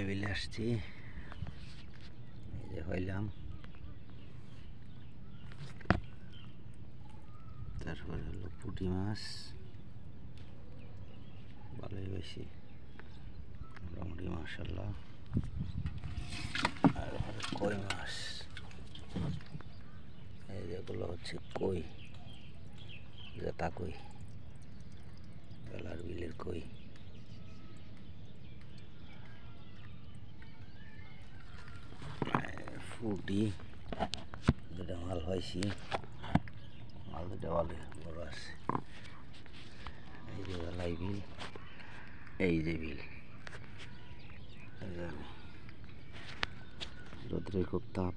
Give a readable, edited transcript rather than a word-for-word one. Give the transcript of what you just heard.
বেলায় বিলে আসছি, এই যে হইলাম। তারপরে হলো পুঁটি মাছ, ভালোই বেশি মোটামুটি মাশাআল্লাহ। আর কই মাছ, এই যেগুলো হচ্ছে কই, জেতা কই, বেলার বিলের কই। পুঁটি দুটা মাল হয়েছি, মাল দুটা ভালো বড় আছে। এই যে বেলাই বিল, এই যে বিল, রোদ্রের খুব তাপ।